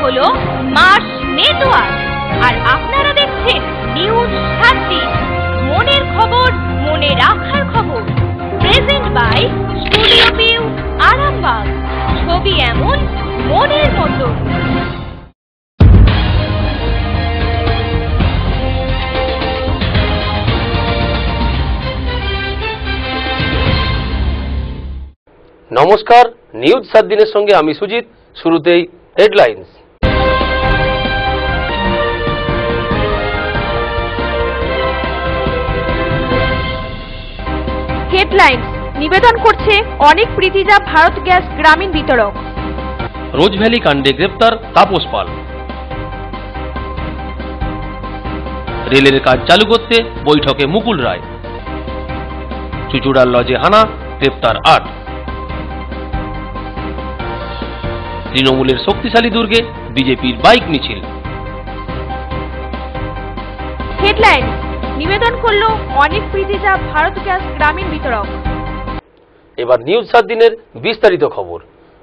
হলো March network, আর আপনারা দেখছেন নিউজ 7 দিন। মনের খবর, মনে রাখার খবর। Present by studio view, Arambagh. ছবি এমন, মনের মতো। নমস্কার, নিউজ 7 দিনের সঙ্গে আমি সুজিত। শুরুতেই হেডলাইন্স। হেডলাইন্স নিবেদন করছে অনেক প্রীতিজা ভারত গ্যাস গ্রামীণ বিতরক। রোজভ্যালি কাণ্ডে গ্রেপ্তার তাপস পাল। রেলের কাজ চালু করতে বৈঠকে মুকুল রায়। চুচুড়ার লজে হানা, গ্রেপ্তার 8। তৃণমূলের শক্তিশালী দুর্গে বিজেপির বাইক মিছিল। হেডলাইন নিবেদন করলো অনেক প্রীতিজা ভারত গ্যাস গ্রামীণ বিতরক। এবার নিউজ 7 দিনের বিস্তারিত খবর।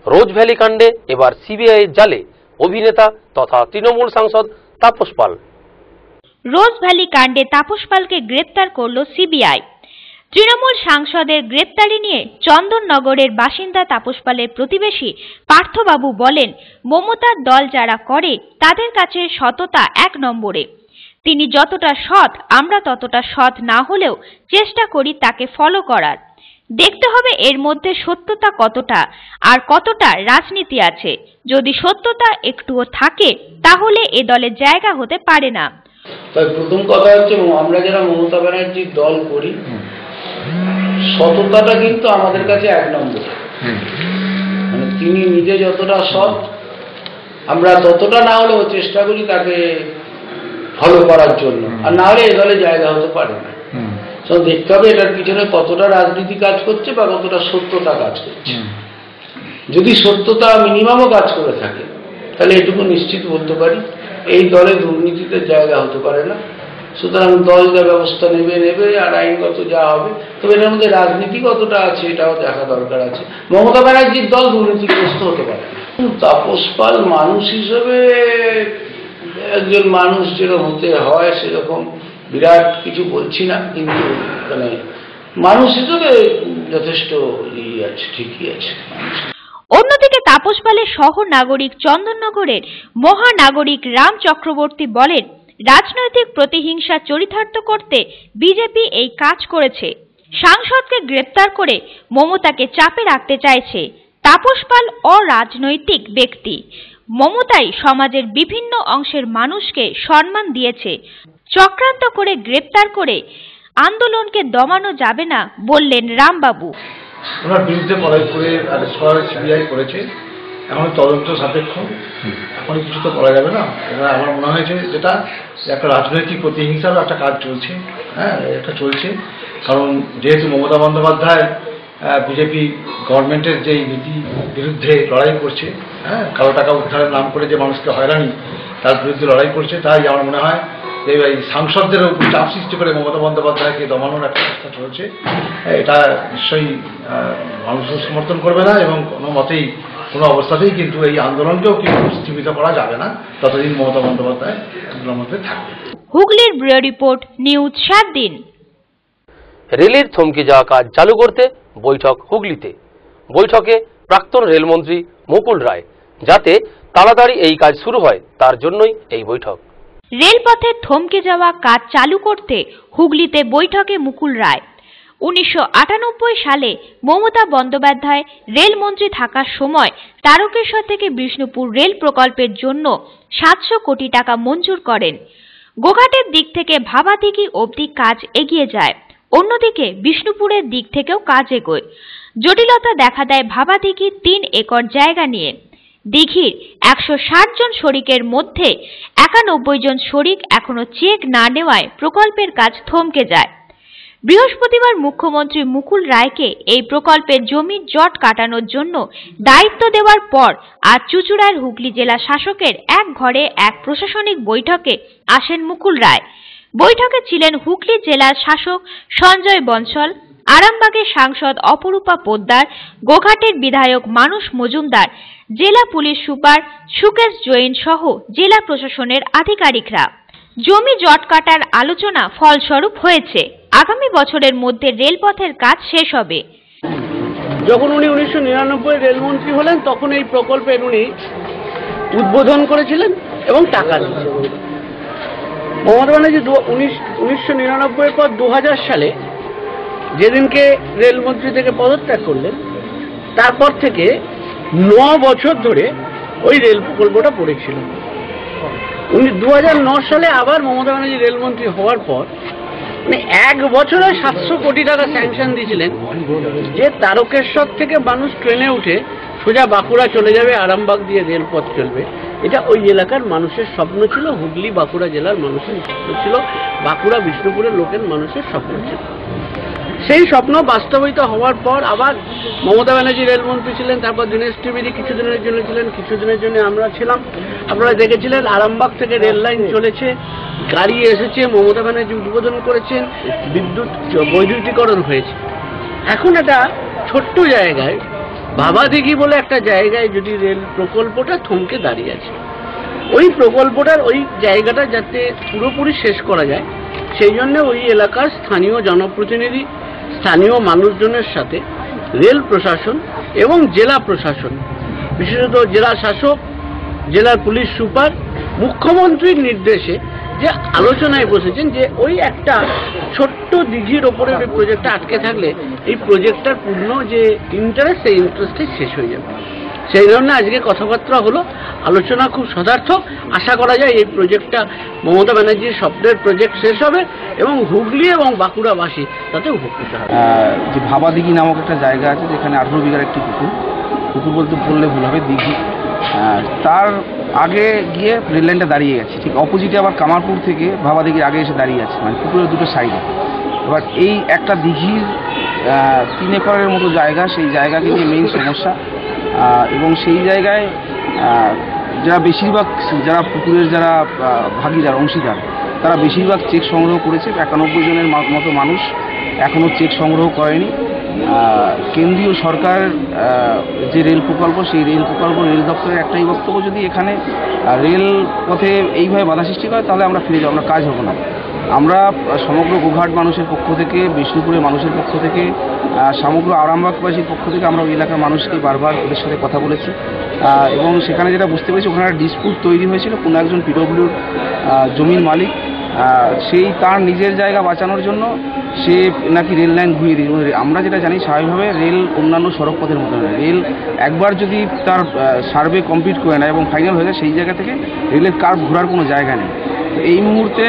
রোজভ্যালি কাণ্ডে এবার সিবিআই এর জালে অভিনেতা তথা তৃণমূল সাংসদ তাপস পাল। রোজভ্যালি কাণ্ডে তাপস পালকে গ্রেপ্তার করল সিবিআই। তৃণমূল সাংসদের গ্রেপ্তারি নিয়ে চন্দননগরের বাসিন্দা তাপস পালের প্রতিবেশী পার্থবাবু বলেন, মমতার দল যারা করে তাদের কাছে সততা 1 নম্বরে। তিনি যতটা সৎ, আমরা ততটা সৎ না হলেও চেষ্টা করি তাকে ফলো করার। দেখতে হবে এর মধ্যে সত্যতা কতটা আর কতটা রাজনীতি আছে। যদি সত্যতা একটুও থাকে তাহলে এ দলের জায়গা হতে পারে না। তাই প্রথম কথা হচ্ছে, আমরা যারা মমতা ব্যানার্জির দল করি, সততাটা কিন্তু আমাদের কাছে 1 নম্বর। মানে তিনি নিজে যতটা সৎ, আমরা ততটা না হলেও চেষ্টা করি তাকে ফলো করার জন্য, আর না হলে এ দলে জায়গা হতে পারে না। তো দেখতে হবে এটার পিছনে কতটা রাজনীতি কাজ করছে বা কতটা সত্যতা কাজ করছে। যদি সত্যতা মিনিমামও কাজ করে থাকে তাহলে এটুকু নিশ্চিত বলতে পারি এই দলে দুর্নীতিতে জায়গা হতে পারে না। সুতরাং দল যা ব্যবস্থা নেবে আর আইনগত যা হবে, তবে এর মধ্যে রাজনীতি কতটা আছে এটাও দেখা দরকার আছে। মমতা ব্যানার্জির দল দুর্নীতিগ্রস্ত হতে পারে না। তাপস পাল মানুষ হিসেবে একজন মানুষ যেরকম হতে হয় সেরকম বিরাট কিছু বলছি না, কিন্তু মানে মানুষ হিসেবে যথেষ্ট আছে, ঠিকই আছে। অন্যদিকে তাপস পালের সহ নাগরিক চন্দননগরের মহানাগরিক রাম চক্রবর্তী বলেন, রাজনৈতিক প্রতিহিংসা চরিতার্থ করতে বিজেপি এই কাজ করেছে। সাংসদকে গ্রেপ্তার করে মমতাকে চাপে রাখতে চাইছে। তাপস পাল অরাজনৈতিক ব্যক্তি। মমতাই সমাজের বিভিন্ন অংশের মানুষকে সম্মান দিয়েছে। চক্রান্ত করে গ্রেপ্তার করে আন্দোলনকে দমানো যাবে না বললেন রামবাবু। ওনার বিরুদ্ধে পড়াই করে অ্যারেস্ট করা সিবিআই করেছে, এখন তদন্ত সাপেক্ষ, এখন কিছু তো করা যাবে না। এবার আমার মনে হয়েছে যেটা একটা রাজনৈতিক প্রতিহিংসারও একটা কাজ চলছে, একটা চলছে। কারণ যেহেতু মমতা বন্দ্যোপাধ্যায় বিজেপি গভর্নমেন্টের যেই নীতি বিরুদ্ধে লড়াই করছে, কালো টাকা উদ্ধারের নাম করে যে মানুষকে হয়রানি, তার বিরুদ্ধে লড়াই করছে, তাই আমার মনে হয় যে এই সাংসদদের উপর চাপ সৃষ্টি করে মমতা বন্দ্যোপাধ্যায়কে দমানোর একটা চেষ্টা চলছে। এটা নিশ্চয়ই মানুষ সমর্থন করবে না এবং কোনো মতেই কোনো অবস্থাতেই কিন্তু এই আন্দোলনকেও কিন্তু স্থিমিত করা যাবে না ততদিন মমতা বন্দ্যোপাধ্যায় আন্দোলনের মধ্যে থাকবে। হুগলির ব্যুরো রিপোর্ট, নিউজ 7 দিন। রেলের থমকে যাওয়া কাজ চালু করতে বৈঠক হুগলিতে। বৈঠকে প্রাক্তন রেলমন্ত্রী মুকুল রায়, যাতে তাড়াতাড়ি এই কাজ শুরু হয় তার জন্যই এই বৈঠক। রেলপথে থমকে যাওয়া কাজ চালু করতে হুগলিতে বৈঠকে মুকুল রায়। 1998 সালে মমতা বন্দ্যোপাধ্যায় রেলমন্ত্রী থাকার সময় তারকেশ্বর থেকে বিষ্ণুপুর রেল প্রকল্পের জন্য 700 কোটি টাকা মঞ্জুর করেন। গোঘাটের দিক থেকে ভাবাদিঘি অবধি কাজ এগিয়ে যায়। অন্যদিকে বিষ্ণুপুরের দিক থেকেও কাজ এগোয়। জটিলতা দেখা দেয় ভাবাদিঘি 3 একর জায়গা নিয়ে। দিঘির 160 জন শরিকের মধ্যে 91 জন শরিক এখনো চেক না নেওয়ায় প্রকল্পের কাজ থমকে যায়। বৃহস্পতিবার মুখ্যমন্ত্রী মুকুল রায়কে এই প্রকল্পের জমির জট কাটানোর জন্য দায়িত্ব দেওয়ার পর আজ চুচুড়ার হুগলি জেলা শাসকের এক ঘরে এক প্রশাসনিক বৈঠকে আসেন মুকুল রায়। বৈঠকে ছিলেন হুগলি জেলার শাসক সঞ্জয় বনসল, আরামবাগের সাংসদ অপরূপা পোদ্দার, গোঘাটের বিধায়ক মানস মজুমদার, জেলা পুলিশ সুপার সুকেশ জৈন সহ জেলা প্রশাসনের আধিকারিকরা। জমি জট কাটার আলোচনা ফলস্বরূপ হয়েছে। আগামী বছরের মধ্যে রেলপথের কাজ শেষ হবে। যখন উনি 1999 রেলমন্ত্রী হলেন তখন এই প্রকল্পের উনি উদ্বোধন করেছিলেন এবং টাকা দিয়েছিলেন। মমতা ব্যানার্জি 1999 পর 2000 সালে যেদিনকে রেলমন্ত্রী থেকে পদত্যাগ করলেন তারপর থেকে 9 বছর ধরে ওই রেল প্রকল্পটা পড়েছিল। উনি 2009 সালে আবার মমতা ব্যানার্জি রেলমন্ত্রী হওয়ার পর মানে 1 বছরে 700 কোটি টাকা স্যাংশন দিয়েছিলেন যে তারকেশ্বর থেকে মানুষ ট্রেনে উঠে সোজা বাঁকুড়া চলে যাবে, আরামবাগ দিয়ে রেলপথ চলবে। এটা ওই এলাকার মানুষের স্বপ্ন ছিল, হুগলি বাঁকুড়া জেলার মানুষের স্বপ্ন ছিল, বাঁকুড়া বিষ্ণুপুরের লোকের মানুষের স্বপ্ন ছিল। সেই স্বপ্ন বাস্তবায়িত হওয়ার পর আবার মমতা ব্যানার্জি রেলমন্ত্রী ছিলেন, তারপর দীনেশ ত্রিবেদী কিছুদিনের জন্য ছিলেন, কিছুদিনের জন্য আমরা ছিলাম। আপনারা দেখেছিলেন আরামবাগ থেকে রেল লাইন চলেছে, গাড়ি এসেছে, মমতা ব্যানার্জি উদ্বোধন করেছেন, বিদ্যুৎ বৈদ্যুতিকরণ হয়েছে। এখন একটা ছোট্ট জায়গায় ভাবাদিঘি বলে একটা জায়গায় যদি রেল প্রকল্পটা থমকে দাঁড়িয়ে আছে, ওই প্রকল্পটার ওই জায়গাটা যাতে পুরোপুরি শেষ করা যায় সেই জন্য ওই এলাকার স্থানীয় জনপ্রতিনিধি, স্থানীয় মানুষজনের সাথে রেল প্রশাসন এবং জেলা প্রশাসন, বিশেষত জেলা শাসক, জেলার পুলিশ সুপার, মুখ্যমন্ত্রীর নির্দেশে যে আলোচনায় বসেছেন যে ওই একটা ছোট্ট দিঘির ওপরে ওই প্রজেক্টটা আটকে থাকলে এই প্রজেক্টটার পূর্ণ যে ইন্টারেস্ট, সেই ইন্টারেস্টটাই শেষ হয়ে যাবে। সেই জন্য আজকে কথাবার্তা হলো, আলোচনা খুব সদার্থক। আশা করা যায় এই প্রজেক্টটা মমতা ব্যানার্জির স্বপ্নের প্রজেক্ট শেষ হবে এবং হুগলি এবং বাঁকুড়াবাসী তাতে উপকৃত হবে। যে ভাবাদিঘি নামক একটা জায়গা আছে যেখানে 18 বিঘার একটি পুকুর বলতে বললে ভুল হবে, দিঘি, তার আগে গিয়ে রেল লাইনটা দাঁড়িয়ে গেছে। ঠিক অপোজিটে আবার কামারপুর থেকে ভাবাদিঘির আগে এসে দাঁড়িয়ে আছে, মানে পুকুরের দুটো সাইডে। এবার এই একটা দিঘির 3 একরের মতো জায়গা, সেই জায়গা কিন্তু মেইন সমস্যা। এবং সেই জায়গায় যারা বেশিরভাগ যারা পুকুরের যারা ভাগিদার, অংশীদার, তারা বেশিরভাগ চেক সংগ্রহ করেছে। 91 জনের মতো মানুষ এখনও চেক সংগ্রহ করেনি। কেন্দ্রীয় সরকার যে রেল প্রকল্প, সেই রেল প্রকল্প রেল দপ্তরের একটাই বক্তব্য, যদি এখানে রেল পথে এইভাবে বাধা সৃষ্টি করে তাহলে আমরা ফিরে যাবো, আমরা কাজ হবো না। আমরা সমগ্র গোঘাট মানুষের পক্ষ থেকে, বিষ্ণুপুরের মানুষের পক্ষ থেকে, সমগ্র আরামবাগবাসীর পক্ষ থেকে আমরা ওই এলাকার মানুষকে বারবার ওদের সাথে কথা বলেছি। এবং সেখানে যেটা বুঝতে পেরেছি, ওখানে একটা ডিসপুট তৈরি হয়েছিল। কোনো একজন পিডব্লিউর জমির মালিক, সেই তার নিজের জায়গা বাঁচানোর জন্য সে নাকি রেল লাইন ঘুরিয়ে দিল। আমরা যেটা জানি স্বাভাবিকভাবে রেল অন্যান্য সড়ক পথের মতো নয়, রেল একবার যদি তার সার্ভে কমপ্লিট করে নেয় এবং ফাইনাল হয়ে যায়, সেই জায়গা থেকে রেলের কার্ভ ঘোরার কোনো জায়গা নেই। এই মুহূর্তে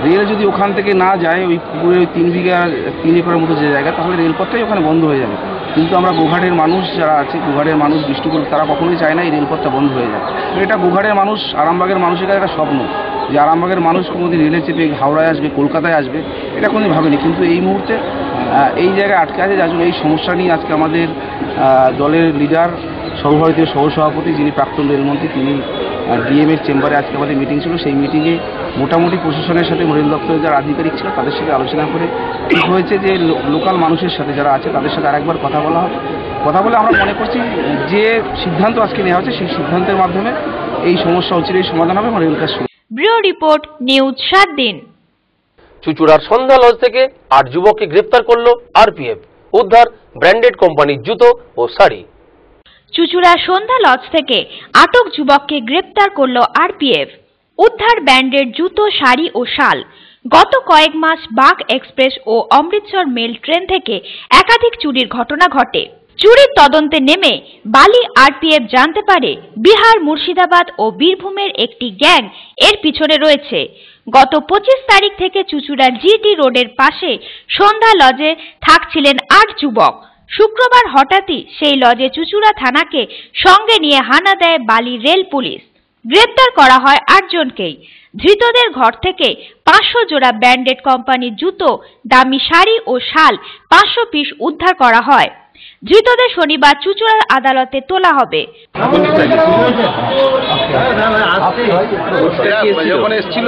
রেল যদি ওখান থেকে না যায় ওই পুকুরের ওই 3 একরের মতো যে জায়গা, তাহলে রেলপথটাই ওখানে বন্ধ হয়ে যাবে। কিন্তু আমরা গোঘাটের মানুষ যারা আছে, গোঘাটের মানুষ, বিষ্ণুপুর, তারা কখনোই চায় না এই রেলপথটা বন্ধ হয়ে যায়। এটা গোঘাটের মানুষ, আরামবাগের মানুষের কাছে একটা স্বপ্ন যে আরামবাগের মানুষ কোনোদিন রেলে চেপে হাওড়ায় আসবে, কলকাতায় আসবে, এটা কোনোদিন ভাবেনি। কিন্তু এই মুহূর্তে এই জায়গায় আটকে আছে, যার জন্য এই সমস্যা নিয়ে আজকে আমাদের দলের লিডার, সর্বভারতীয় সহসভাপতি যিনি প্রাক্তন রেলমন্ত্রী, তিনি ডিএমের চেম্বারে আজকে আমাদের মিটিং ছিল। সেই মিটিংয়ে মোটামুটি প্রশাসনের সাথে, রেল দপ্তরের যারা আধিকারিক ছিল তাদের সাথে আলোচনা করে ঠিক হয়েছে যে লোকাল মানুষের সাথে যারা আছে তাদের সাথে আরেকবার কথা বলা হবে। কথা বলে আমরা মনে করছি যে সিদ্ধান্ত আজকে নেওয়া হচ্ছে, সেই সিদ্ধান্তের মাধ্যমে এই সমস্যা অচিরেই সমাধান হবে এবং রেল কাজ শুরু। ব্যুরো রিপোর্ট, নিউজ 7 দিন। চুঁচুড়ার সন্ধ্যা লজ থেকে 8 যুবককে গ্রেফতার করল আরপিএফ। উদ্ধার ব্র্যান্ডেড কোম্পানির জুতো ও শাড়ি। চুঁচুড়া সন্ধ্যা লজ থেকে আটক যুবককে গ্রেপ্তার করল আরপিএফ। উদ্ধার ব্র্যান্ডেড জুতো, শাড়ি ও শাল। গত কয়েক মাস বাগ এক্সপ্রেস ও অমৃতসর মেল ট্রেন থেকে একাধিক চুরির ঘটনা ঘটে। চুরির তদন্তে নেমে বালি আরপিএফ জানতে পারে বিহার, মুর্শিদাবাদ ও বীরভূমের একটি গ্যাং এর পিছনে রয়েছে। গত 25 তারিখ থেকে চুঁচুড়ার জিটি রোডের পাশে সন্ধ্যা লজে থাকছিলেন 8 যুবক। শুক্রবার হঠাৎই সেই লজে চুঁচুড়া থানাকে সঙ্গে নিয়ে হানা দেয় বালি রেল পুলিশ। গ্রেপ্তার করা হয় 8 জনকেই। ধৃতদের ঘর থেকে 500 জোড়া ব্র্যান্ডেড কোম্পানির জুতো, দামি শাড়ি ও শাল 500 পিস উদ্ধার করা হয়। ধৃতদের শনিবার চুঁচুড়ার আদালতে তোলা হবে। যখন এসেছিল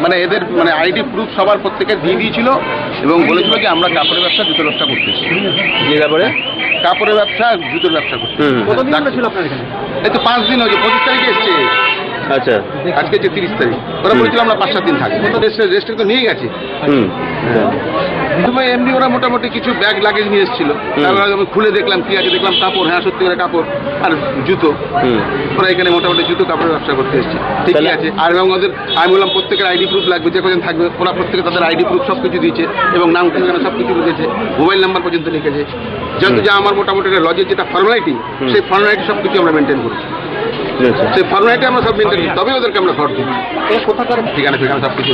মানে এদের মানে আইডি প্রুফ সবার প্রত্যেকের দিয়ে দিয়েছিল এবং বলেছিল যে আমরা কাপড়ের ব্যবসা, জুতো ব্যবসা করতেছি। যে ব্যাপারে কাপড়ের ব্যবসা আর জুতোর ব্যবসা করছে। কতদিন ধরে ছিল আপনার এখানে? এই তো 5 দিন হয়েছে, 25 তারিখে এসছে। আচ্ছা, আজকে হচ্ছে 30 তারিখ। ওরা বলেছিল আমরা 5-7 দিন থাকি, রেস্টে তো নিয়ে গেছে। প্রথমে এমনি ওরা মোটামুটি কিছু ব্যাগ লাগেজ নিয়ে এসেছিল, তারপরে আমি খুলে দেখলাম কি আছে, দেখলাম কাপড়, হ্যাঁ সত্যি করে কাপড় আর জুতো। ওরা এখানে মোটামুটি জুতো কাপড়ের ব্যবসা করতে এসেছে, ঠিকই আছে। আর এবং ওদের আমি বললাম প্রত্যেকের আইডি প্রুফ লাগবে, যে কজন থাকবে ওরা প্রত্যেকে তাদের আইডি প্রুফ সব কিছু দিয়েছে এবং নাম ঠিকানা সব কিছু লিখেছে, মোবাইল নাম্বার পর্যন্ত লিখেছে। যেহেতু যা আমার মোটামুটি লজের যেটা ফর্মালিটি, সেই ফর্মালিটি সব কিছু আমরা মেনটেন করছি। সেই ফর্মালিটি আমরা সব মেনটেন করি, তবে ওদেরকে আমরা ঘর দিই। ঠিকানা ফিকানা সব কিছু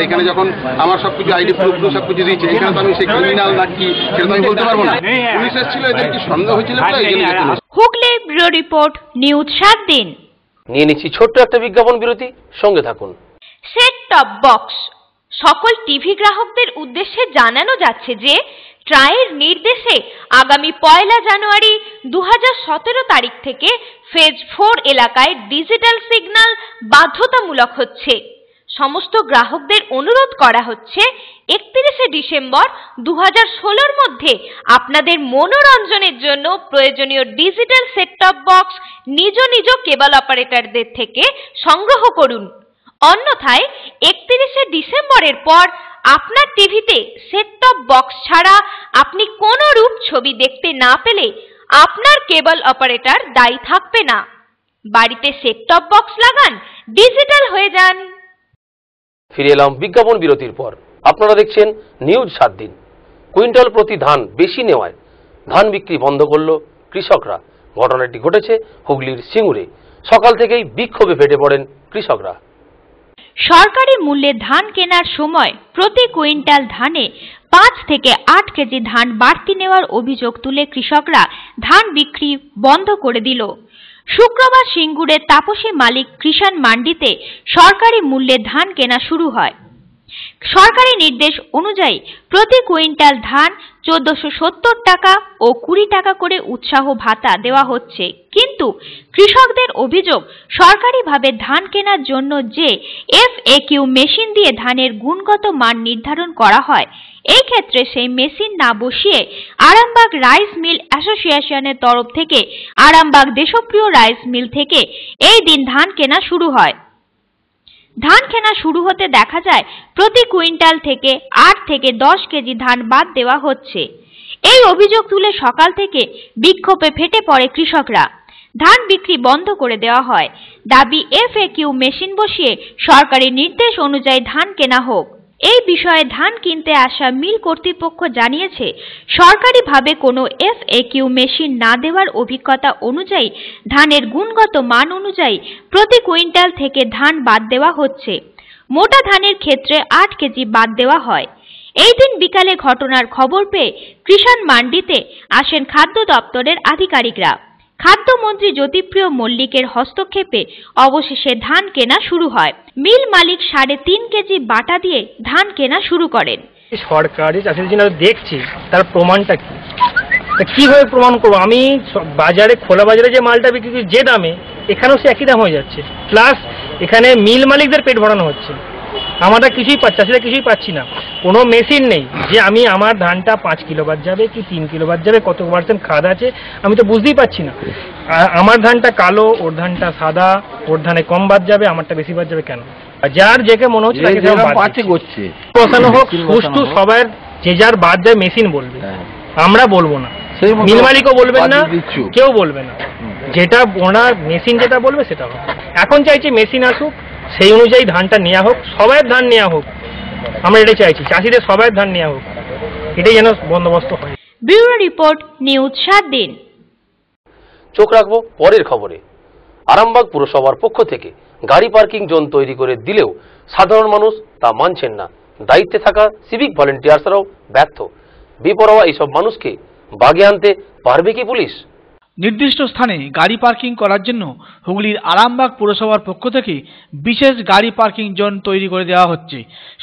এখানে যখন আমার সব কিছু আইডি প্রুফ সব কিছু দিয়েছে, এখানে তো আমি সেই ক্রিমিনাল নাকি সেটা তো আমি বলতে পারবো না। পুলিশ এসেছিল, এদের কি সন্দেহ হয়েছিল বলে এখানে যেতে না। হুগলি ব্যুরো রিপোর্ট, নিউজ 7 দিন। নিয়ে নিচ্ছি ছোট্ট একটা বিজ্ঞাপন বিরতি, সঙ্গে থাকুন। সেট টপ বক্স সকল টিভি গ্রাহকদের উদ্দেশ্যে জানানো যাচ্ছে যে ট্রাইয়ের নির্দেশে আগামী 1 জানুয়ারি 2017 তারিখ থেকে ফেজ 4 এলাকায় ডিজিটাল সিগন্যাল বাধ্যতামূলক হচ্ছে। সমস্ত গ্রাহকদের অনুরোধ করা হচ্ছে 31 ডিসেম্বর 2016 মধ্যে আপনাদের মনোরঞ্জনের জন্য প্রয়োজনীয় ডিজিটাল সেট টপ বক্স নিজ নিজ কেবল অপারেটরদের থেকে সংগ্রহ করুন। অন্যথায় 31 ডিসেম্বরের পর আপনার টিভিতে সেট টপ বক্স ছাড়া আপনি কোনো রূপ ছবি দেখতে না পেলে আপনার কেবল অপারেটর দায়ী থাকবে না। বাড়িতে সেট টপ বক্স লাগান, ডিজিটাল হয়ে যান। ফিরে এলাম বিজ্ঞাপন বিরতির পর। আপনারা দেখছেন নিউজ 7 দিন। কুইন্টাল প্রতি ধান বেশি নেওয়ায় ধান বিক্রি বন্ধ করল কৃষকরা। ঘটনাটি ঘটেছে হুগলির সিঙ্গুরে। সকাল থেকেই বিক্ষোভে ফেটে পড়েন কৃষকরা। সরকারি মূল্যে ধান কেনার সময় প্রতি কুইন্টাল ধানে 5 থেকে 8 কেজি ধান বাড়তি নেওয়ার অভিযোগ তুলে কৃষকরা ধান বিক্রি বন্ধ করে দিল। শুক্রবার সিঙ্গুরের তাপসী মালিক কৃষাণ মান্ডিতে সরকারি মূল্যে ধান কেনা শুরু হয়। সরকারি নির্দেশ অনুযায়ী প্রতি কুইন্টাল ধান 1470 টাকা ও 20 টাকা করে উৎসাহ ভাতা দেওয়া হচ্ছে। কিন্তু কৃষকদের অভিযোগ, সরকারিভাবে ধান কেনার জন্য যে FAQ মেশিন দিয়ে ধানের গুণগত মান নির্ধারণ করা হয়, এই ক্ষেত্রে সেই মেশিন না বসিয়ে আরামবাগ রাইস মিল অ্যাসোসিয়েশনের তরফ থেকে আরামবাগ দেশপ্রিয় রাইস মিল থেকে এই দিন ধান কেনা শুরু হয়। ধান কেনা শুরু হতে দেখা যায় প্রতি কুইন্টাল থেকে 8 থেকে 10 কেজি ধান বাদ দেওয়া হচ্ছে। এই অভিযোগ তুলে সকাল থেকে বিক্ষোভে ফেটে পড়ে কৃষকরা। ধান বিক্রি বন্ধ করে দেওয়া হয়। দাবি FAQ মেশিন বসিয়ে সরকারি নির্দেশ অনুযায়ী ধান কেনা হোক। এই বিষয়ে ধান কিনতে আসা মিল কর্তৃপক্ষ জানিয়েছে, সরকারিভাবে কোনো FAQ মেশিন না দেওয়ার অভিজ্ঞতা অনুযায়ী ধানের গুণগত মান অনুযায়ী প্রতি কুইন্টাল থেকে ধান বাদ দেওয়া হচ্ছে। মোটা ধানের ক্ষেত্রে 8 কেজি বাদ দেওয়া হয়। এই দিন বিকালে ঘটনার খবর পেয়ে কৃষাণ মান্ডিতে আসেন খাদ্য দপ্তরের আধিকারিকরা। খাদ্যমন্ত্রী জ্যোতিপ্রিয় মল্লিকের হস্তক্ষেপে অবশেষে ধান কেনা শুরু হয়। মিল মালিক 3.5 কেজি বাটা দিয়ে ধান কেনা শুরু করেন। সরকারি চাষির জন্য দেখছি, তার প্রমাণটা কি, কিভাবে প্রমাণ করবো? আমি বাজারে, খোলা বাজারে যে মালটা বিক্রি করি যে দামে, এখানেও সে একই দাম হয়ে যাচ্ছে। প্লাস এখানে মিল মালিকদের পেট ভরানো হচ্ছে, আমরা কিছুই পাচ্ছি, চাষিরা কিছুই পাচ্ছি না। কোনো মেশিন নেই যে আমি আমার ধানটা 5 কিলো বাদ যাবে কি 3 কিলো বাদ যাবে, কত পার্সেন্ট খাদ আছে আমি তো বুঝতেই পারছি না। আমার ধানটা কালো, ওর ধানটা সাদা, ওর ধানে কম বাদ যাবে, আমারটা বেশি বাদ যাবে কেন? যার যেকে মনে হচ্ছে বসানো হোক, সুষ্ঠু সবার যে যার বাদ যায় মেশিন বলবে, আমরা বলবো না, মিল মালিকও বলবেন না, কেউ বলবে না। যেটা ওনার মেশিন যেটা বলবে সেটা হোক। এখন চাইছি মেশিন আসুক, সেই অনুযায়ী ধানটা নেওয়া হোক, সবাই ধান নেওয়া হোক। আমরা এটাই চাইছি, চাষিদের সবাই ধান নেওয়া হোক, এটাই যেন বন্দোবস্ত হয়। ব্যুরো রিপোর্ট, নিউজ 7 দিন। চোখ রাখবো পরের খবরে। আরামবাগ পুরসভার পক্ষ থেকে গাড়ি পার্কিং জোন তৈরি করে দিলেও সাধারণ মানুষ তা মানছেন না। দায়িত্বে থাকা সিভিক ভলেন্টিয়ার্সরাও ব্যর্থ। বেপরোয়া এইসব মানুষকে বাগে আনতে পারবে কি পুলিশ? নির্দিষ্ট স্থানে গাড়ি পার্কিং করার জন্য হুগলির আরামবাগ পুরসভার পক্ষ থেকে বিশেষ গাড়ি পার্কিং জোন তৈরি করে দেওয়া হচ্ছে।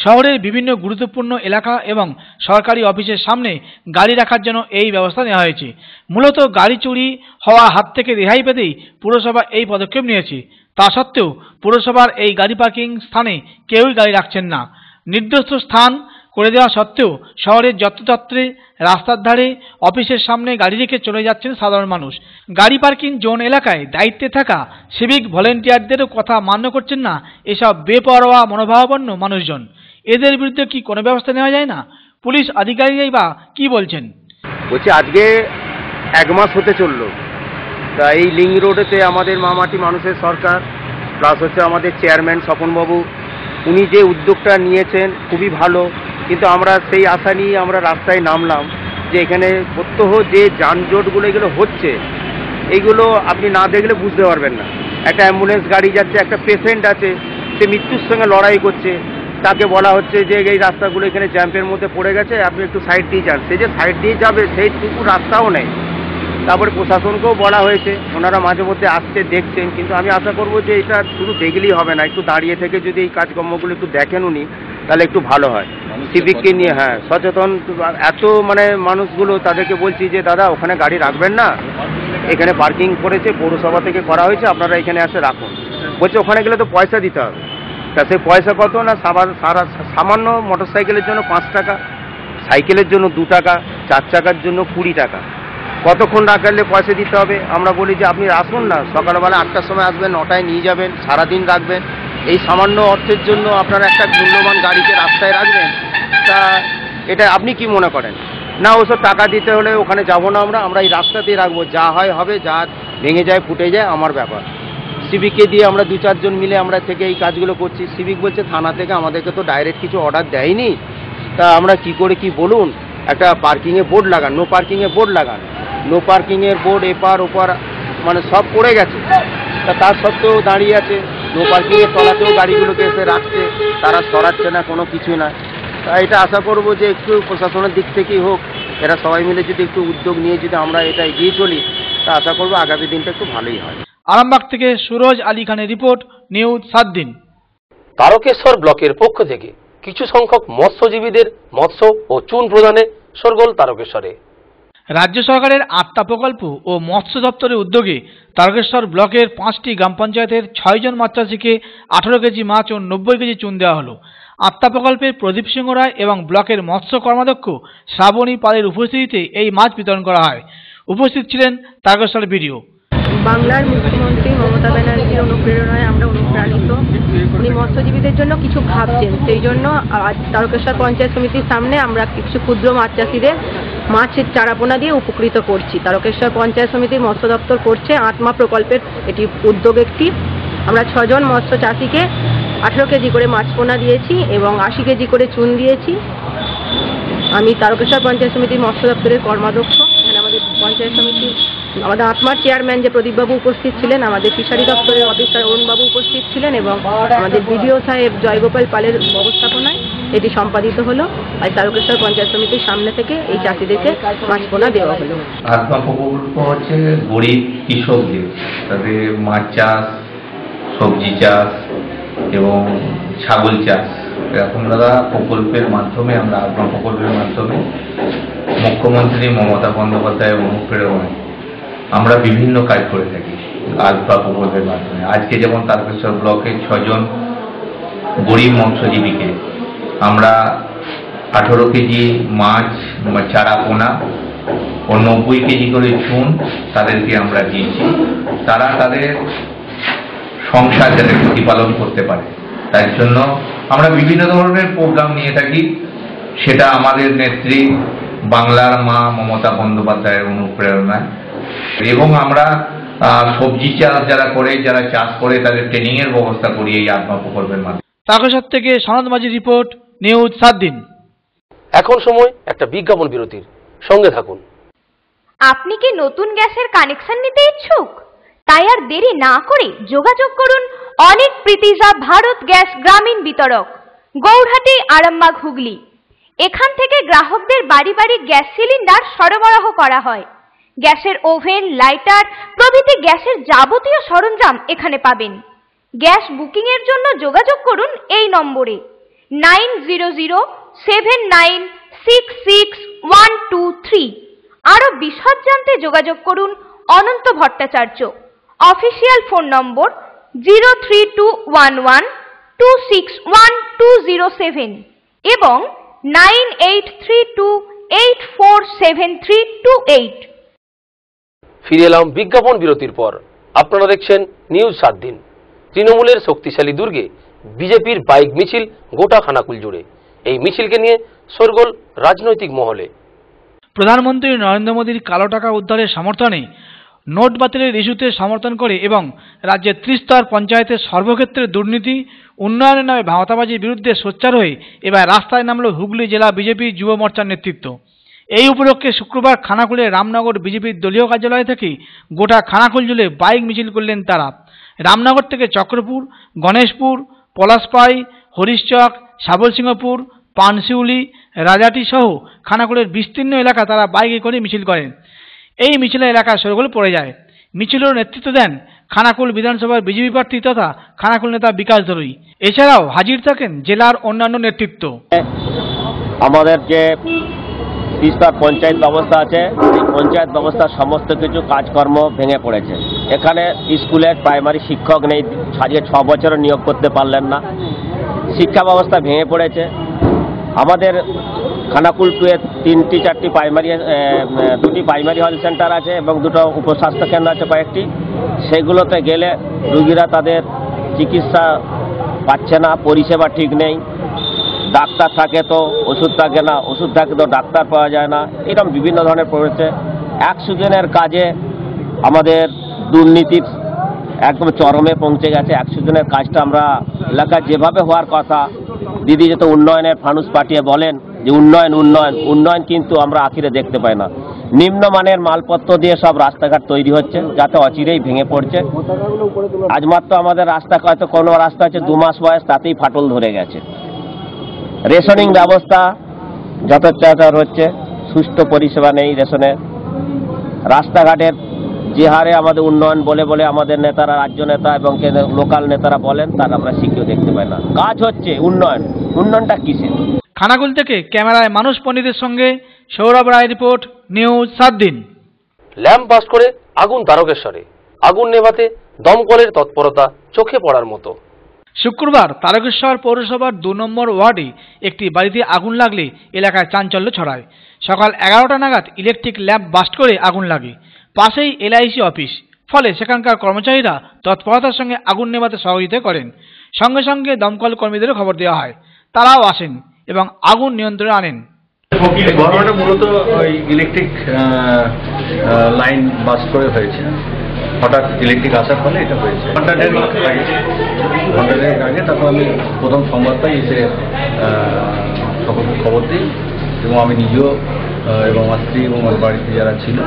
শহরের বিভিন্ন গুরুত্বপূর্ণ এলাকা এবং সরকারি অফিসের সামনে গাড়ি রাখার জন্য এই ব্যবস্থা নেওয়া হয়েছে। মূলত গাড়ি চুরি হওয়া হাত থেকে রেহাই পেতেই পুরসভা এই পদক্ষেপ নিয়েছে। তা সত্ত্বেও পুরসভার এই গাড়ি পার্কিং স্থানে কেউই গাড়ি রাখছেন না। নির্দিষ্ট স্থান করে দেওয়া সত্ত্বেও শহরের যত্রতত্রে, রাস্তার ধারে, অফিসের সামনে গাড়ি রেখে চলে যাচ্ছেন সাধারণ মানুষ। গাড়ি পার্কিং জোন এলাকায় দায়িত্বে থাকা সিভিক ভলেন্টিয়ারদেরও কথা মান্য করছেন না এসব বেপরোয়া মনোভাবাপন্ন মানুষজন। এদের বিরুদ্ধে কি কোনো ব্যবস্থা নেওয়া যায় না? পুলিশ আধিকারিকরাই বা কি বলছেন? বলছি আজকে 1 মাস হতে চললো, তা এই লিঙ্ক রোডেতে আমাদের মামাটি মানুষের সরকার প্লাস হচ্ছে আমাদের চেয়ারম্যান স্বপনবাবু, উনি যে উদ্যোগটা নিয়েছেন খুবই ভালো, কিন্তু আমরা সেই আশা নিয়ে আমরা রাস্তায় নামলাম যে এখানে প্রত্যহ যে যানজটগুলো এগুলো হচ্ছে, এইগুলো আপনি না দেখলে বুঝতে পারবেন না। একটা অ্যাম্বুলেন্স গাড়ি যাচ্ছে, একটা পেশেন্ট আছে, সে মৃত্যুর সঙ্গে লড়াই করছে, তাকে বলা হচ্ছে যে এই রাস্তাগুলো এখানে জ্যাম্পের মধ্যে পড়ে গেছে, আপনি একটু সাইড দিয়ে যান। সে যে সাইড দিয়ে যাবে সেইটুকু রাস্তাও নেই। তারপরে প্রশাসনকেও বলা হয়েছে, ওনারা মাঝে মধ্যে আসছে, দেখছেন, কিন্তু আমি আশা করব যে এটা শুধু দেখলেই হবে না, একটু দাঁড়িয়ে থেকে যদি এই কাজকর্মগুলো একটু দেখেন উনি, তাহলে একটু ভালো হয়। সিভিককে নিয়ে সচেতন এত মানুষগুলো, তাদেরকে বলছি যে দাদা ওখানে গাড়ি রাখবেন না, এখানে পার্কিং করেছে, পৌরসভা থেকে করা হয়েছে, আপনারা এখানে এসে রাখুন। বলছে ওখানে গেলে তো পয়সা দিতে হবে। তা সেই পয়সা কত না, সামান্য মোটর সাইকেলের জন্য 5 টাকা, সাইকেলের জন্য 2 টাকা, 4 চাকার জন্য 20 টাকা। কতক্ষণ রাখলে পয়সা দিতে হবে? আমরা বলি যে আপনি আসুন না, সকালবেলা 8টার সময় আসবেন, 9টায় নিয়ে যাবেন, সারাদিন রাখবেন। এই সামান্য অর্থের জন্য আপনারা একটা মূল্যবান গাড়িকে রাস্তায় রাখবেন, তা এটা আপনি কি মনে করেন? না ওসব টাকা দিতে হলে ওখানে যাব না, আমরা এই রাস্তাতেই রাখবো, যা হয় হবে, যা ভেঙে যায় ফুটে যায় আমার ব্যাপার। সিভিককে দিয়ে আমরা 2-4 জন মিলে আমরা থেকে এই কাজগুলো করছি। সিভিক বলছে থানা থেকে আমাদেরকে তো ডাইরেক্ট কিছু অর্ডার দেয়নি, তা আমরা কি করে কি বলুন, একটা পার্কিংয়ে বোর্ড লাগান, নো পার্কিংয়ে বোর্ড লাগান। নো পার্কিংয়ের বোর্ড এপার ওপার মানে সব পড়ে গেছে, তা তার সত্ত্বেও দাঁড়িয়ে আছে। নো পার্কিংয়ের তলাতেও গাড়িগুলোকে এসে রাখছে, তারা সরাচ্ছে না, কোনো কিছু না। তা এটা আশা করব যে একটু প্রশাসনের দিক থেকেই হোক, এরা সবাই মিলে যদি একটু উদ্যোগ নিয়ে যদি আমরা এটা এগিয়ে চলি, তা আশা করব আগামী দিনটা একটু ভালোই হয়। আরামবাগ থেকে সুরজ আলী খানের রিপোর্ট, নিউজ 7 দিন। তারকেশ্বর ব্লকের পক্ষ থেকে কিছু সংখ্যক মৎস্যজীবীদের মৎস্য ও চুন প্রদানে শোরগোল তারকেশ্বরে। রাজ্য সরকারের আত্মা প্রকল্প ও মৎস্য দপ্তরের উদ্যোগে তারকেশ্বর ব্লকের 5টি গ্রাম পঞ্চায়েতের 6 জন মাছ চাষিকে 18 কেজি মাছ ও 90 কেজি চুন দেওয়া হলো। আত্মা প্রকল্পের প্রদীপ সিংহ রায় এবং ব্লকের মৎস্য কর্মাধ্যক্ষ শ্রাবণী পালের উপস্থিতিতে এই মাছ বিতরণ করা হয়। উপস্থিত ছিলেন তারকেশ্বর বিডিও। বাংলার মুখ্যমন্ত্রী মমতা ব্যানার্জির অনুপ্রেরণায় আমরা অনুপ্রাণিত। উনি মৎস্যজীবীদের জন্য কিছু ভাবছেন, সেই জন্য আজ তারকেশ্বর পঞ্চায়েত সমিতির সামনে আমরা কিছু ক্ষুদ্র মাছ চাষিদের মাছের চারাপোনা দিয়ে উপকৃত করছি। তারকেশ্বর পঞ্চায়েত সমিতির মৎস্য দপ্তর করছে আত্মা প্রকল্পের এটি উদ্যোগ একটি। আমরা 6 জন মৎস্য চাষিকে 18 কেজি করে মাছ পোনা দিয়েছি এবং 80 কেজি করে চুন দিয়েছি। আমি তারকেশ্বর পঞ্চায়েত সমিতির মৎস্য দপ্তরের কর্মাধ্যক্ষ। এখানে আমাদের পঞ্চায়েত সমিতির আমাদের আত্মার চেয়ারম্যান যে প্রদীপবাবু উপস্থিত ছিলেন, আমাদের ফিশারি দপ্তরের অফিসার অরুণবাবু উপস্থিত ছিলেন এবং আমাদের বিডিও সাহেব জয়গোপাল পালের ব্যবস্থাপনায় এটি সম্পাদিত হলো। আর তারকেশ্বর পঞ্চায়েত সমিতির সামনে থেকে এই চাষিদেরকে মাছ পোনা দেওয়া হলো। আত্মা প্রকল্প হচ্ছে গরিব কৃষকদের, তাদের মাছ চাষ, সবজি চাষ এবং ছাগল চাষ, এরকম দাদা প্রকল্পের মাধ্যমে আমরা আত্মা প্রকল্পের মাধ্যমে মুখ্যমন্ত্রী মমতা বন্দ্যোপাধ্যায়ের অনুপ্রেরণায় আমরা বিভিন্ন কাজ করে থাকি আত্মা প্রকল্পের মাধ্যমে। আজকে যেমন তারকেশ্বর ব্লকের 6 জন গরিব মৎস্যজীবীকে আমরা 18 কেজি মাছ চারা পোনা ও 90 কেজি করে চুন তাদেরকে আমরা দিয়েছি। তারা তাদের সংসার যাতে প্রতিপালন করতে পারে, তার জন্য আমরা বিভিন্ন ধরনের প্রোগ্রাম নিয়ে থাকি। সেটা আমাদের নেত্রী বাংলার মা মমতা বন্দ্যোপাধ্যায়ের অনুপ্রেরণায়, এবং আমরা সবজি চাষ যারা করে, যারা চাষ করে তাদের ট্রেনিং এর ব্যবস্থা করি এই আত্মা প্রকল্পের মাধ্যমে। তারকেশ্বর থেকে সনদ মাঝি রিপোর্ট, নিউজ 7 দিন। এখন সময় একটা বিজ্ঞাপন বিরতির, সঙ্গে থাকুন। আপনি কি নতুন গ্যাসের কানেকশন নিতে ইচ্ছুক? তাই আর দেরি না করে যোগাযোগ করুন অনেক প্রীতিজা ভারত গ্যাস গ্রামীণ বিতরক, গৌরহাটি, আরামবাগ, হুগলি। এখান থেকে গ্রাহকদের বাড়ি বাড়ি গ্যাস সিলিন্ডার সরবরাহ করা হয়। গ্যাসের ওভেন, লাইটার প্রভৃতি গ্যাসের যাবতীয় সরঞ্জাম এখানে পাবেন। গ্যাস বুকিং এর জন্য যোগাযোগ করুন এই নম্বরে 9007966123। আরো বিশদ জানতে যোগাযোগ করুন অনন্ত ভট্টাচার্য। অফিসিয়াল ফোন নম্বর 03211261207 এবং 9832847328। ফিরে এলাম বিজ্ঞাপন বিরতির পর। আপনারা দেখছেন নিউজ 7 দিন। তৃণমূলের শক্তিশালী দুর্গে বিজেপির বাইক মিছিল গোটা খানাকুল জুড়ে। এই মিছিলকে নিয়ে শোরগোল রাজনৈতিক মহলে। প্রধানমন্ত্রী নরেন্দ্র মোদীর কালো টাকা উদ্ধারের সমর্থনে, নোট বাতিলের ইস্যুতে সমর্থন করে এবং রাজ্যের ত্রিস্তর পঞ্চায়েতের সর্বক্ষেত্রে দুর্নীতি উন্নয়নের নামে ভাওতাবাজির বিরুদ্ধে সোচ্চার হয়ে এবার রাস্তায় নামল হুগলি জেলা বিজেপি যুব মোর্চার নেতৃত্ব। এই উপলক্ষে শুক্রবার খানাকুলের রামনগর বিজেপির দলীয় কার্যালয় থেকে গোটা খানাকুল জুড়ে বাইক মিছিল করলেন তারা। রামনগর থেকে চক্রপুর, গণেশপুর, পলাশপাই, হরিশচক, সাবলসিংহপুর, পানশিউলি, রাজাটি সহ খানাকুলের বিস্তীর্ণ এলাকা তারা বাইকে করে মিছিল করেন। এই মিছিলে এলাকায় শোরগোল পড়ে যায়। মিছিলের নেতৃত্ব দেন খানাকুল বিধানসভার বিজেপি প্রার্থী তথা খানাকুল নেতা বিকাশ দলুই। এছাড়াও হাজির থাকেন জেলার অন্যান্য নেতৃত্ব। আমাদের যে তিস্তার পঞ্চায়েত ব্যবস্থা আছে, এই পঞ্চায়েত ব্যবস্থার সমস্ত কিছু কাজকর্ম ভেঙে পড়েছে। এখানে স্কুলের প্রাইমারি শিক্ষক নেই, আজকে 6 বছরও নিয়োগ করতে পারলেন না। শিক্ষা ব্যবস্থা ভেঙে পড়েছে। আমাদের খানাকুল 2-এ 3-4টি প্রাইমারি, 2টি প্রাইমারি হেলথ সেন্টার আছে এবং 2টো উপস্বাস্থ্য কেন্দ্র আছে কয়েকটি। সেগুলোতে গেলে রুগীরা তাদের চিকিৎসা পাচ্ছে না, পরিষেবা ঠিক নেই। ডাক্তার থাকে তো ওষুধ থাকে না, ওষুধ থাকে তো ডাক্তার পাওয়া যায় না। এরকম বিভিন্ন ধরনের পড়েছে। 100 জনের কাজে আমাদের দুর্নীতির একদম চরমে পৌঁছে গেছে। 100 জনের কাজটা আমরা এলাকায় যেভাবে হওয়ার কথা, দিদি যত উন্নয়নের ফানুস পাঠিয়ে বলেন যে উন্নয়ন উন্নয়ন উন্নয়ন, কিন্তু আমরা আখিরে দেখতে পাই না। নিম্নমানের মালপত্র দিয়ে সব রাস্তাঘাট তৈরি হচ্ছে, যাতে অচিরেই ভেঙে পড়ছে। আজ মাত্র আমাদের রাস্তা, হয়তো কোনো রাস্তা আছে 2 মাস বয়স, তাতেই ফাটল ধরে গেছে। রেশনিং ব্যবস্থা যথাযথ হচ্ছে, সুষ্ঠু পরিষেবা নেই রেশনের। রাস্তাঘাটের যে হারে আমাদের উন্নয়ন বলে বলে আমাদের নেতারা, রাজ্য নেতা এবং লোকাল নেতারা বলেন, তার আমরা শিখেও দেখতে পাই না। কাজ হচ্ছে উন্নয়ন, উন্নয়নটা কিসের? খানাকুল থেকে ক্যামেরায় মানুষ পণ্ডিতের সঙ্গে সৌরভ রায় রিপোর্ট, নিউজ 7 দিন। ল্যাম্প বাস্ট করে আগুন তারকেশ্বরে। আগুন নেভাতে দমকলের তৎপরতা চোখে পড়ার মতো। শুক্রবার তারকেশ্বর পৌরসভার 2 নম্বর ওয়ার্ডে একটি বাড়িতে আগুন লাগলে এলাকায় চাঞ্চল্য ছড়ায়। সকাল 11টা নাগাদ ইলেকট্রিক ল্যাম্প বাস্ট করে আগুন লাগে। পাশেই LIC অফিস, ফলে সেখানকার কর্মচারীরা তৎপরতার সঙ্গে আগুন নেভাতে সহযোগিতা করেন। সঙ্গে সঙ্গে দমকল কর্মীদেরও খবর দেওয়া হয়, তারাও আসেন এবং আগুন নিয়ন্ত্রণে আনেন। ঘটনাটা মূলত ওই ইলেকট্রিক লাইন বাস্ট করে হয়েছে। হঠাৎ ইলেকট্রিক আসার ফলে এটা হয়েছে। ঘন্টাদের আগে তারপর আমি প্রথম সংবাদ পাই, এসে সকলকে খবর দিই এবং আমি নিজেও এবং আমার স্ত্রী এবং আমার বাড়িতে যারা ছিল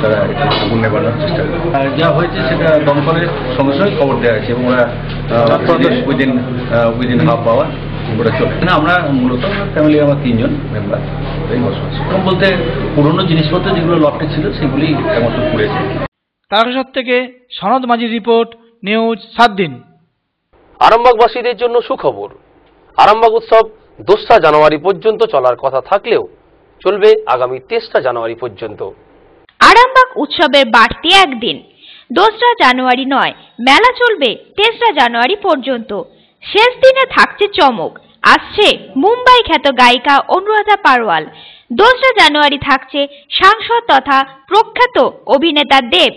তারা আগুন নেবানোর চেষ্টা করে। যা হয়েছে সেটা দমকলের সঙ্গে সঙ্গে খবর দেওয়া হয়েছে এবং ওরা উইদিন হাফ আওয়ার ওরা চলে। না, আমরা মূলত ফ্যামিলি আমার 3 জন মেম্বার এই বসবাস। বলতে পুরনো জিনিসপত্র যেগুলো লকটে ছিল সেগুলি একমাত্র পুড়েছে। তারকেশ্বর থেকে সনদ মাঝির রিপোর্ট, নিউজ 7 দিন। আরামবাগবাসীদের জন্য সুখবর। আরামবাগ উৎসব 2রা জানুয়ারি পর্যন্ত চলার কথা থাকলেও চলবে আগামী 3রা জানুয়ারি পর্যন্ত। আরামবাগ উৎসবের বাড়তি একদিন 2রা জানুয়ারি নয়, মেলা চলবে 3রা জানুয়ারি পর্যন্ত। শেষ দিনে থাকছে চমক, আসছে মুম্বাই খ্যাত গায়িকা অনুরাধা পারওয়াল। 2রা জানুয়ারি থাকছে সাংসদ তথা প্রখ্যাত অভিনেতা দেব।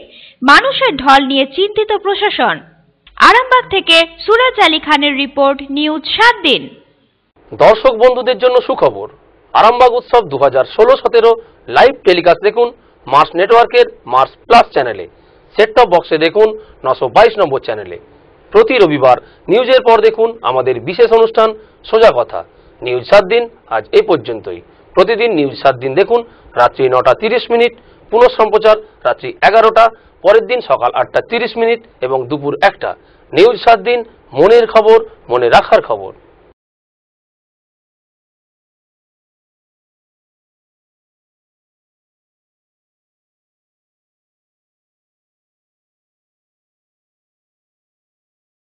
মানুষের ঢল নিয়ে চিন্তিত প্রশাসন। আরামবাগ থেকে সুরাজ আলী খানের রিপোর্ট, নিউজ 7 দিন। দর্শক বন্ধুদের জন্য সুখবর। আরামবাগ উৎসব 2016-17 লাইভ টেলিকাস্ট দেখুন মার্স নেটওয়ার্কের মার্স প্লাস চ্যানেলে। সেট টপ বক্সে দেখুন 922 নম্বর চ্যানেলে। প্রতি রবিবার নিউজের পর দেখুন আমাদের বিশেষ অনুষ্ঠান সোজা কথা। নিউজ 7 দিন আজ এই পর্যন্তই। প্রতিদিন নিউজ 7 দিন দেখুন রাত্রি 9:30, পুনঃ সম্প্রচার রাত্রি 11টা, পরের দিন সকাল 8:30 এবং দুপুর 1টা। নিউজ 7 দিন, মনের খবর, মনে রাখার খবর।